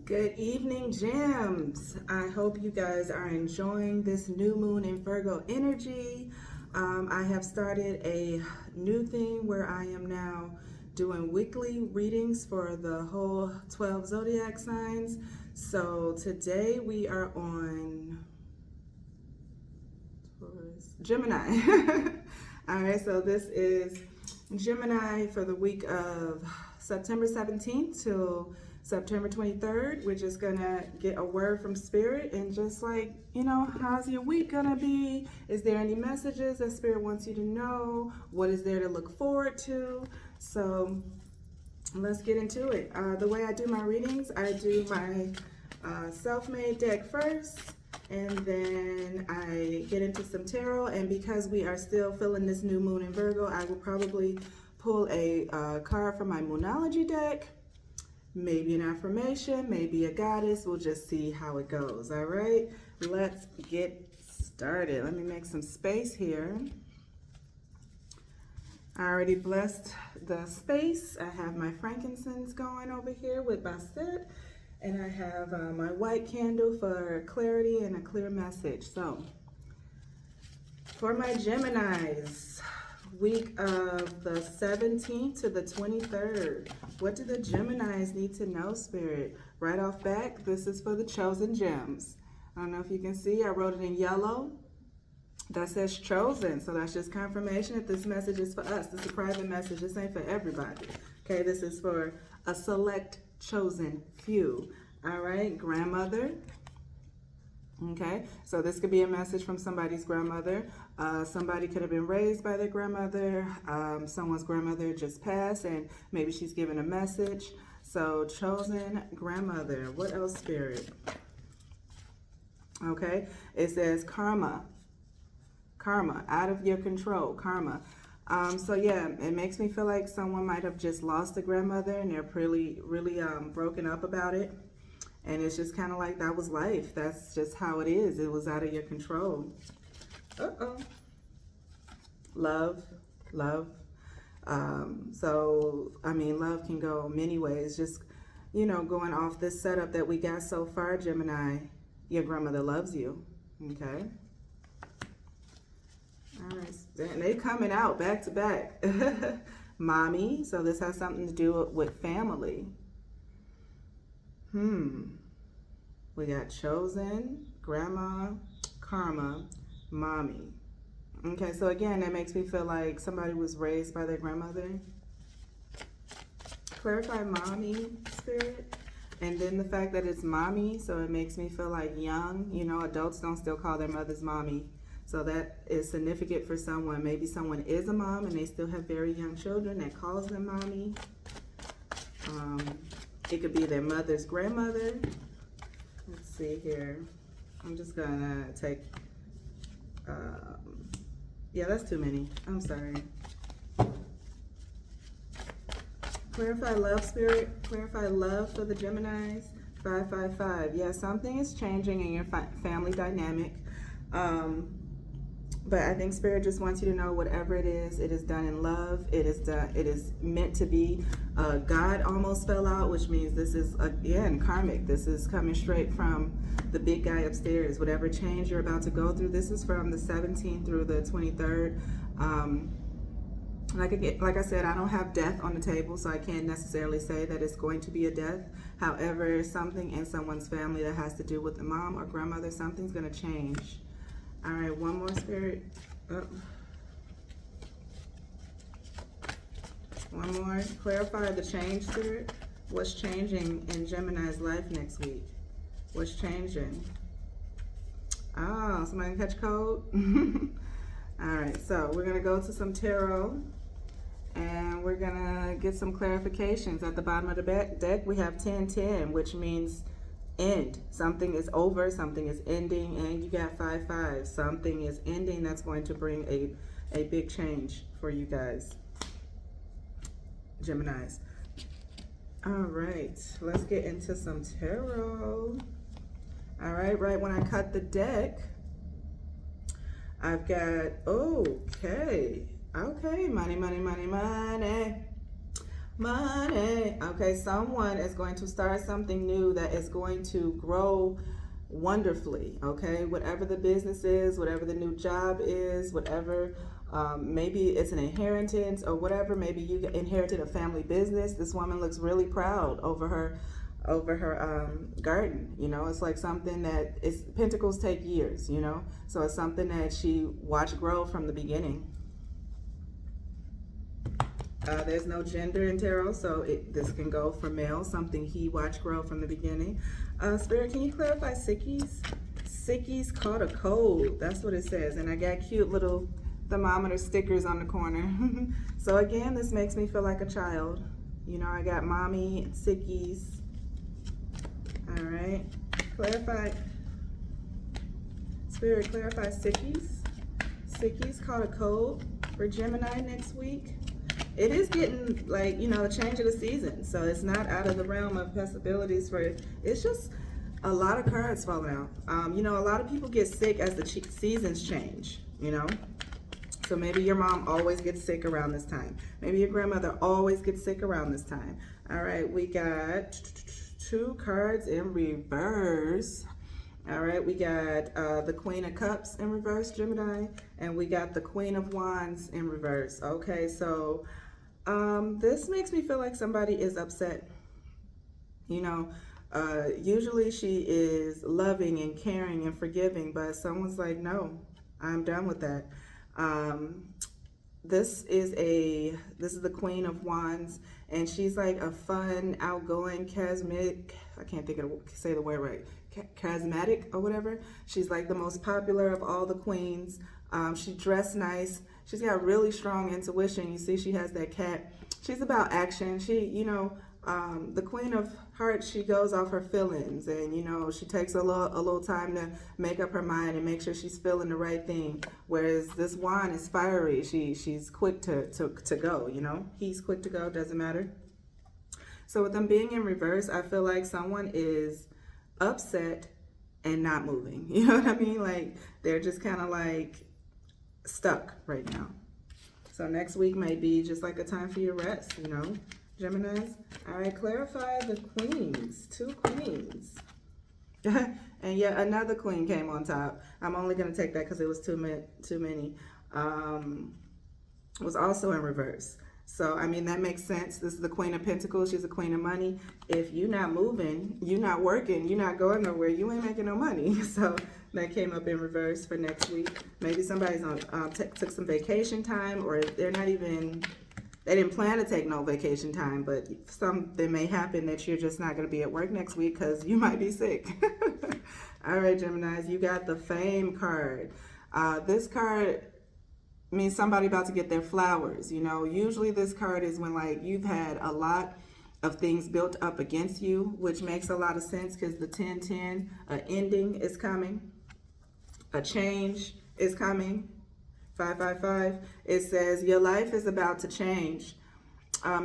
Good evening, gems. I hope you guys are enjoying this new moon in Virgo energy. I have started a new thing where I am now doing weekly readings for the whole 12 zodiac signs. So today we are on Gemini. All right, so this is Gemini for the week of September 17th till September 23rd. We're just gonna get a word from Spirit and just like, how's your week gonna be? Is there any messages that Spirit wants you to know? What is there to look forward to? So let's get into it. The way I do my readings, I do my self-made deck first, and then I get into some tarot. And because we are still feeling this new moon in Virgo, I will probably pull a card from my Moonology deck. Maybe an affirmation, maybe a goddess. We'll just see how it goes. All right, let's get started. Let me make some space here. I already blessed the space. I have my frankincense going over here with Bastet, and I have my white candle for clarity and a clear message. So for my Geminis, week of the 17th to the 23rd. What do the Geminis need to know, Spirit? Right off back, this is for the chosen gems. I don't know if you can see, I wrote it in yellow. That says chosen, so that's just confirmation that this message is for us. This is a private message. This ain't for everybody. Okay, this is for a select chosen few. All right, grandmother. Okay, so this could be a message from somebody's grandmother. Somebody could have been raised by their grandmother. Someone's grandmother just passed and maybe she's giving a message. So chosen grandmother. What else, Spirit? Okay, it says karma. Karma, out of your control, karma. So yeah, it makes me feel like someone might have just lost a grandmother and they're really broken up about it. And it's just kind of like that was life. That's just how it is. It was out of your control. Love. So, I mean, love can go many ways. Just, going off this setup that we got so far, Gemini, your grandmother loves you. Okay. All right. And they coming out back to back. Mommy. So this has something to do with family. We got chosen, grandma, karma, mommy. Okay, so again, that makes me feel like somebody was raised by their grandmother. Clarify mommy, Spirit. And then the fact that it's mommy, so it makes me feel like young. Adults don't still call their mothers mommy. So that is significant for someone. Maybe someone is a mom and they still have very young children that calls them mommy. It could be their mother's grandmother. Let's see here. I'm just gonna take, yeah, that's too many. I'm sorry. Clarify love, Spirit. Clarify love for the Geminis. 555. Yeah, something is changing in your family dynamic. But I think Spirit just wants you to know whatever it is done in love. It is meant to be. God almost fell out, which means this is, again, karmic. This is coming straight from the big guy upstairs. Whatever change you're about to go through, this is from the 17th through the 23rd. Like I said, I don't have death on the table, so I can't necessarily say that it's going to be a death. However, something in someone's family that has to do with the mom or grandmother, something's going to change. All right, one more, Spirit. One more. Clarify the change, Spirit. What's changing in Gemini's life next week? What's changing? Oh, somebody catch code? All right, so we're going to go to some tarot. And we're going to get some clarifications. At the bottom of the deck, we have 1010, which means end. Something is over, something is ending, and you got 5-5. Something is ending. That's going to bring a big change for you guys, Geminis. All right, let's get into some tarot. All right, right when I cut the deck, I've got, okay, money. Money. Okay, someone is going to start something new that is going to grow wonderfully. Okay, whatever the business is, whatever the new job is, whatever, maybe it's an inheritance or whatever. Maybe you inherited a family business. This woman looks really proud over her garden. You know, it's like something that is, pentacles take years, you know, so it's something that she watched grow from the beginning. There's no gender in tarot, so this can go for male, something he watched grow from the beginning. Spirit, can you clarify sickies? Sickies caught a cold. That's what it says. And I got cute little thermometer stickers on the corner. So again, this makes me feel like a child. You know, I got mommy and sickies. All right. Clarify. Spirit, clarify sickies. Sickies caught a cold for Gemini next week. It is getting, like, you know, a change of the season, so it's not out of the realm of possibilities for it. It's just a lot of cards falling out. You know, a lot of people get sick as the seasons change, you know. So maybe your mom always gets sick around this time. Maybe your grandmother always gets sick around this time. All right, we got 2 cards in reverse. All right, we got the Queen of Cups in reverse, Gemini, and we got the Queen of Wands in reverse. Okay, so this makes me feel like somebody is upset. You know, usually she is loving and caring and forgiving, but someone's like, no, I'm done with that. This is the Queen of Wands, and she's like a fun, outgoing, charismatic, I can't say the word right, charismatic or whatever. She's like the most popular of all the queens. She dressed nice. She's got really strong intuition. You see, she has that cat. She's about action. She, you know, the Queen of Hearts, she goes off her feelings, and, you know, she takes a little time to make up her mind and make sure she's feeling the right thing. Whereas this Wand is fiery. She's quick to go, you know. He's quick to go, doesn't matter. So with them being in reverse, I feel like someone is upset and not moving. You know what I mean? Like, they're just kind of like stuck right now. So next week may be just like a time for your rest, you know, Geminis. All right, clarify the queens. 2 queens. And yet another queen came on top. I'm only going to take that because it was too many. Was also in reverse. So, I mean, that makes sense. This is the Queen of Pentacles. She's a queen of money. If you're not moving, you're not working, you're not going nowhere, you ain't making no money. So that came up in reverse for next week. Maybe somebody's on took some vacation time, or they're not even, they didn't plan to take no vacation time, but something may happen that you're just not going to be at work next week because you might be sick. All right, Geminis, you got the Fame card. This card means somebody about to get their flowers. You know, usually this card is when, like, you've had a lot of things built up against you, which makes a lot of sense because the 10-10, an ending is coming, a change is coming. 555, it says your life is about to change.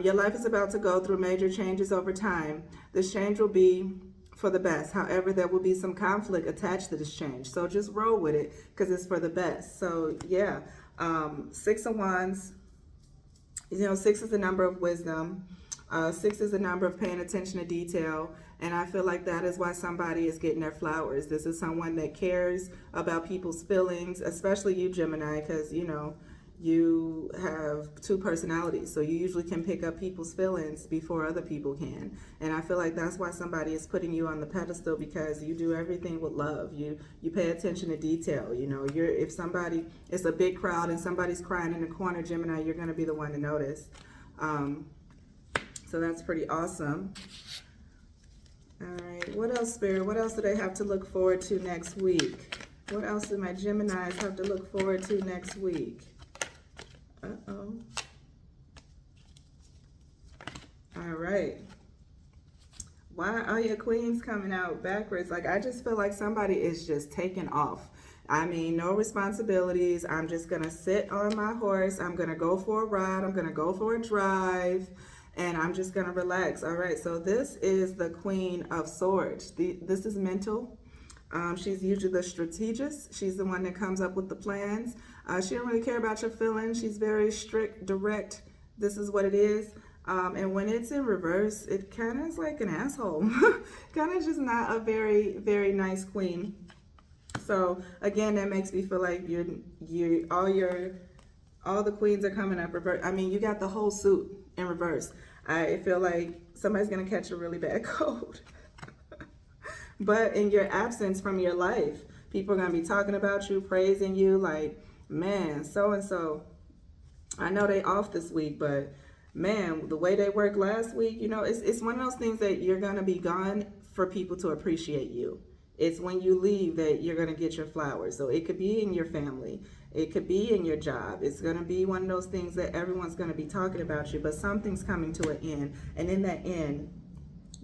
Your life is about to go through major changes over time. This change will be for the best. However, there will be some conflict attached to this change. So just roll with it because it's for the best. So yeah, 6 of Wands, you know, 6 is the number of wisdom. 6 is the number of paying attention to detail. And I feel like that is why somebody is getting their flowers. This is someone that cares about people's feelings, especially you, Gemini, because, you know, you have 2 personalities. So you usually can pick up people's feelings before other people can. And I feel like that's why somebody is putting you on the pedestal, because you do everything with love. You pay attention to detail. You know, if somebody, it's a big crowd and somebody's crying in the corner, Gemini, you're going to be the one to notice. So that's pretty awesome. All right, what else, Spirit? What else do they have to look forward to next week? What else do my Geminis have to look forward to next week? Uh-oh. All right. Why are your queens coming out backwards? Like, I just feel like somebody is just taking off. I mean, no responsibilities. I'm just going to sit on my horse. I'm going to go for a ride. I'm going to go for a drive. And I'm just going to relax. All right, so this is the Queen of Swords. This is mental. She's usually the strategist. She's the one that comes up with the plans. She don't really care about your feelings. She's very strict, direct. This is what it is. And when it's in reverse, it kind of is like an asshole. Kind of just not a very, very nice queen. So again, that makes me feel like all the queens are coming up reverse. I mean, you got the whole suit in reverse. I feel like somebody's gonna catch a really bad cold. But in your absence from your life, people are gonna be talking about you, praising you, like, man, so and so. I know they off this week, but man, the way they worked last week, you know, it's one of those things that you're gonna be gone for people to appreciate you. It's when you leave that you're gonna get your flowers. So it could be in your family, it could be in your job. It's gonna be one of those things that everyone's gonna be talking about you, but something's coming to an end, and in that end,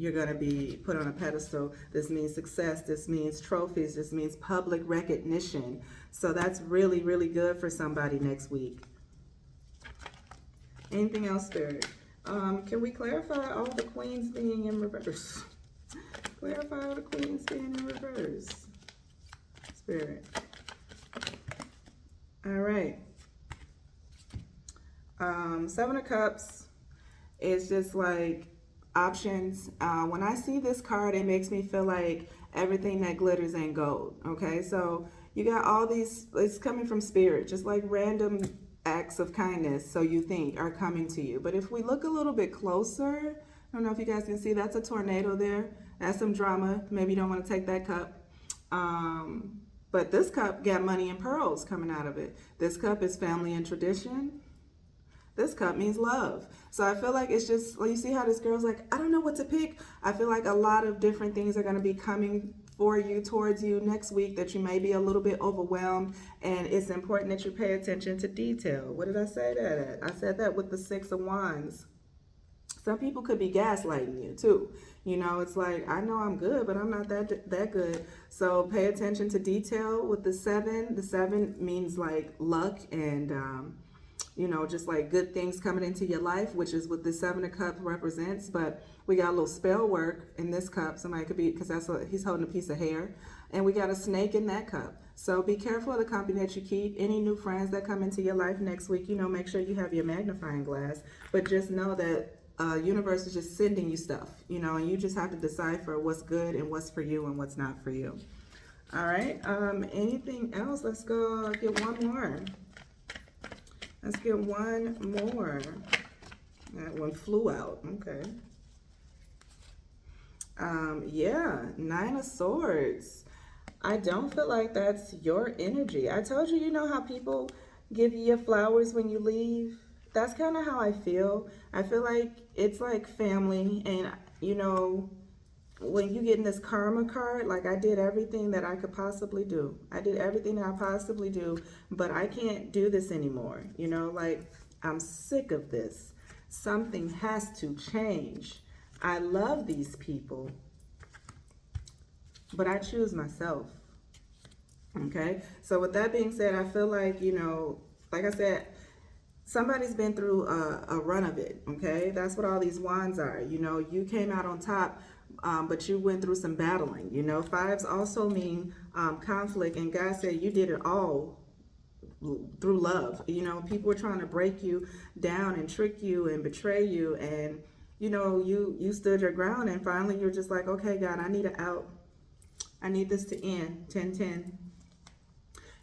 you're going to be put on a pedestal. This means success. This means trophies. This means public recognition. So that's really, really good for somebody next week. Anything else, Spirit? Can we clarify all the queens being in reverse? Clarify all the queens being in reverse. Spirit. All right. Seven of Cups is just like options. When I see this card, it makes me feel like everything that glitters ain't gold. Okay, so you got all these, it's coming from Spirit, just like random acts of kindness, so you think, are coming to you. But if we look a little bit closer, I don't know if you guys can see, that's a tornado there. That's some drama. Maybe you don't want to take that cup. But this cup got money and pearls coming out of it. This cup is family and tradition. This cup means love. So I feel like it's just, you see how this girl's like, I don't know what to pick. I feel like a lot of different things are going to be coming for you, towards you next week, that you may be a little bit overwhelmed. And it's important that you pay attention to detail. What did I say that at? I said that with the Six of Wands. Some people could be gaslighting you too. You know, it's like, I know I'm good, but I'm not that good. So pay attention to detail with the seven. The seven means like luck and, you know, just like good things coming into your life, which is what the Seven of Cups represents. But we got a little spell work in this cup. Somebody could be, because that's what he's holding, a piece of hair. And we got a snake in that cup. So be careful of the company that you keep. Any new friends that come into your life next week, you know, make sure you have your magnifying glass. But just know that universe is just sending you stuff, you know, and you just have to decipher what's good and what's for you and what's not for you. All right. Anything else? Let's go get one more. Let's get one more. That one flew out. Okay. Yeah, Nine of Swords. I don't feel like that's your energy. I told you, you know how people give you your flowers when you leave? That's kind of how I feel. I feel like it's like family, and you know, when you get in this karma card, like I did everything that I could possibly do. I did everything that I possibly do, but I can't do this anymore. You know, like I'm sick of this. Something has to change. I love these people, but I choose myself. Okay? So with that being said, I feel like, you know, like I said, somebody's been through a run of it, okay? That's what all these wands are. You know, you came out on top, but you went through some battling. You know, fives also mean conflict, and God said you did it all through love. You know, people were trying to break you down and trick you and betray you, and you know, you stood your ground, and finally you're just like, okay, God, I need an out. I need this to end. 10-10.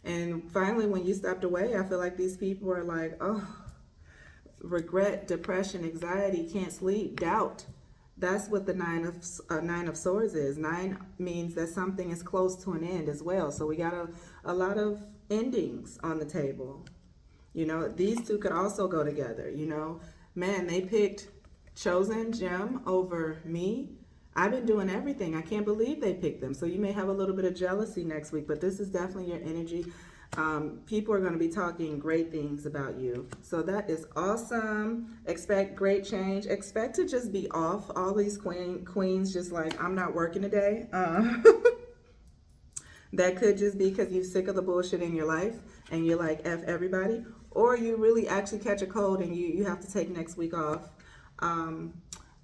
And finally, when you stepped away, I feel like these people are like, oh, regret, depression, anxiety, can't sleep, doubt. That's what the Nine of Swords is. Nine means that something is close to an end as well. So we got a lot of endings on the table. You know, these two could also go together. You know, man, they picked chosen gem over me. I've been doing everything. I can't believe they picked them. So you may have a little bit of jealousy next week, but this is definitely your energy. People are going to be talking great things about you. So that is awesome. Expect great change. Expect to just be off. All these queens just like, I'm not working today. That could just be because you're sick of the bullshit in your life and you're like, F everybody. Or you really actually catch a cold and you have to take next week off.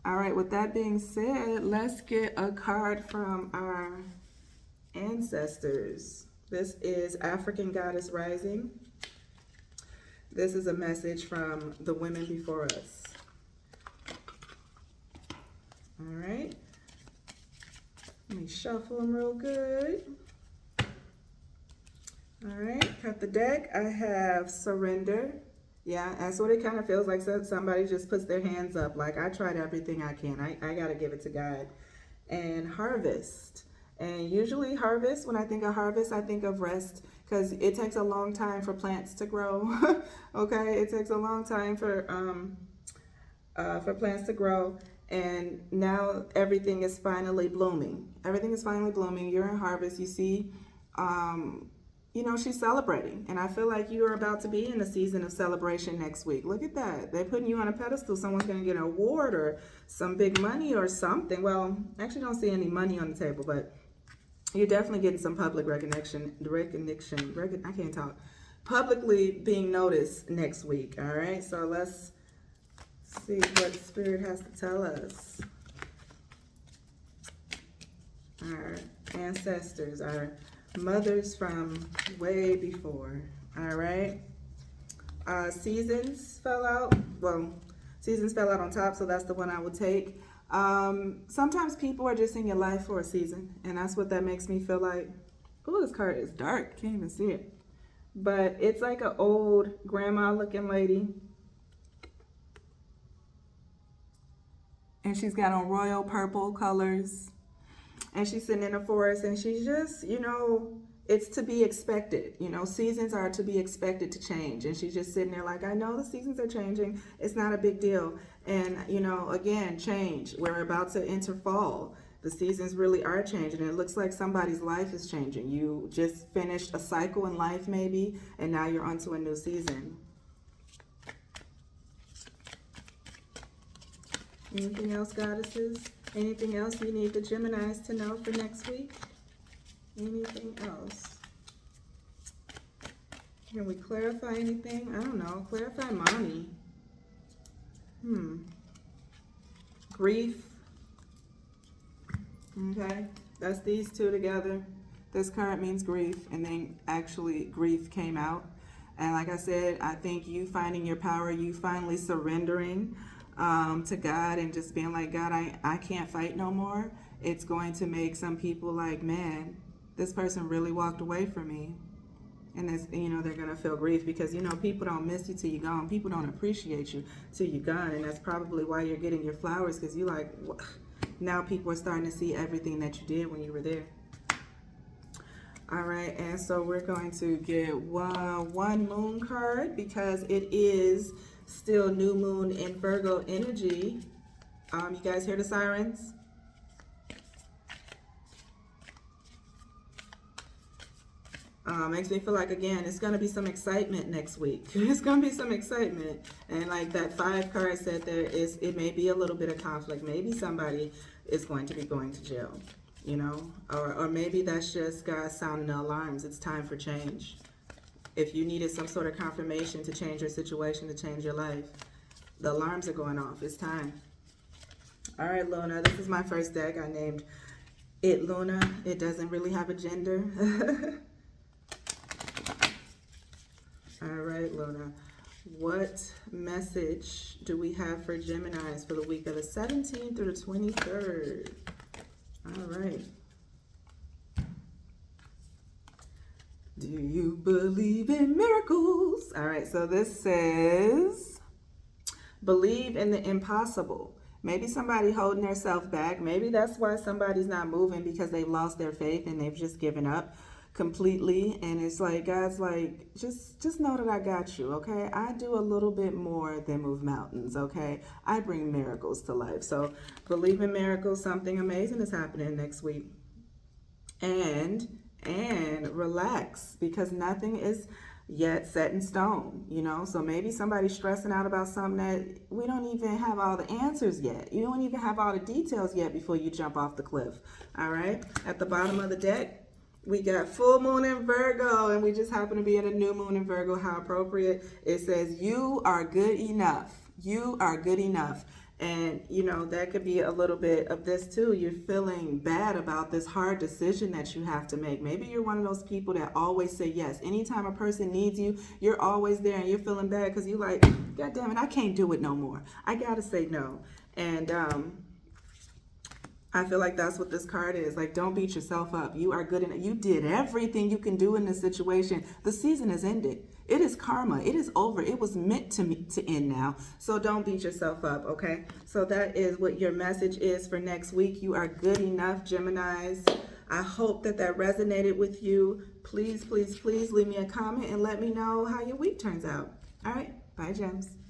All right, with that being said, let's get a card from our ancestors. This is African Goddess Rising. This is a message from the women before us. All right. Let me shuffle them real good. All right, cut the deck. I have surrender. Yeah, that's what it kind of feels like. So somebody just puts their hands up like, I tried everything I can. I got to give it to God. And harvest. And usually harvest, when I think of harvest, I think of rest, because it takes a long time for plants to grow. Okay, it takes a long time for plants to grow. And now everything is finally blooming. Everything is finally blooming. You're in harvest. You see, you know, she's celebrating. And I feel like you are about to be in a season of celebration next week. Look at that. They're putting you on a pedestal. Someone's going to get an award or some big money or something. Well, I actually don't see any money on the table, but you're definitely getting some public recognition. I can't talk. Publicly being noticed next week. All right. So let's see what Spirit has to tell us. Our ancestors, our mothers from way before. All right. Seasons fell out. Well, seasons fell out on top, so that's the one I would take. Sometimes people are just in your life for a season, and that's what that makes me feel like. Oh, this card is dark. Can't even see it. But it's like an old grandma-looking lady. And she's got on royal purple colors. And she's sitting in a forest, and she's just, you know, it's to be expected. You know, seasons are to be expected to change. And she's just sitting there like, I know the seasons are changing. It's not a big deal. And, you know, again, change. We're about to enter fall. The seasons really are changing. And it looks like somebody's life is changing. You just finished a cycle in life maybe, and now you're onto a new season. Anything else, goddesses? Anything else you need the Geminis to know for next week? Anything else? Can we clarify anything? I don't know. Clarify mommy. Grief. Okay. That's these two together. This card means grief, and then actually grief came out. And like I said, I think you finding your power, you finally surrendering to God and just being like, God, I can't fight no more. It's going to make some people like, man, this person really walked away from me. And it's, you know, they're going to feel grief because, you know, people don't miss you till you're gone. People don't appreciate you till you're gone. And that's probably why you're getting your flowers, because you like, now people are starting to see everything that you did when you were there. All right, and so we're going to get one moon card because it is still new moon in Virgo energy. You guys hear the sirens? Makes me feel like, again, it's going to be some excitement next week. It's going to be some excitement. And like that 5 card said, it may be a little bit of conflict. Maybe somebody is going to be going to jail, you know, or maybe that's just God sounding the alarms. It's time for change. If you needed some sort of confirmation to change your situation, to change your life, the alarms are going off. It's time. All right, Luna, this is my first deck. I named it Luna. It doesn't really have a gender. All right, Luna. What message do we have for Geminis for the week of the 17th through the 23rd? All right. Do you believe in miracles? All right, so this says, believe in the impossible. Maybe somebody holding themselves back. Maybe that's why somebody's not moving, because they've lost their faith and they've just given up completely. And it's like, God's like, just know that I got you, okay? I do a little bit more than move mountains, okay? I bring miracles to life. So believe in miracles. Something amazing is happening next week. And relax, because nothing is yet set in stone, you know? So maybe somebody's stressing out about something that we don't even have all the answers yet. You don't even have all the details yet before you jump off the cliff, all right? At the bottom of the deck, we got full moon in Virgo, and we just happen to be in a new moon in Virgo. How appropriate. It says, you are good enough. You are good enough. And, you know, that could be a little bit of this too. You're feeling bad about this hard decision that you have to make. Maybe you're one of those people that always say yes. Anytime a person needs you, you're always there, and you're feeling bad because you're like, God damn it, I can't do it no more. I got to say no. And I feel like that's what this card is. Like, don't beat yourself up. You are good enough. You did everything you can do in this situation. The season has ended. It is karma. It is over. It was meant to end now. So don't beat yourself up, okay? So that is what your message is for next week. You are good enough, Geminis. I hope that that resonated with you. Please, please, please leave me a comment and let me know how your week turns out. All right. Bye, Gems.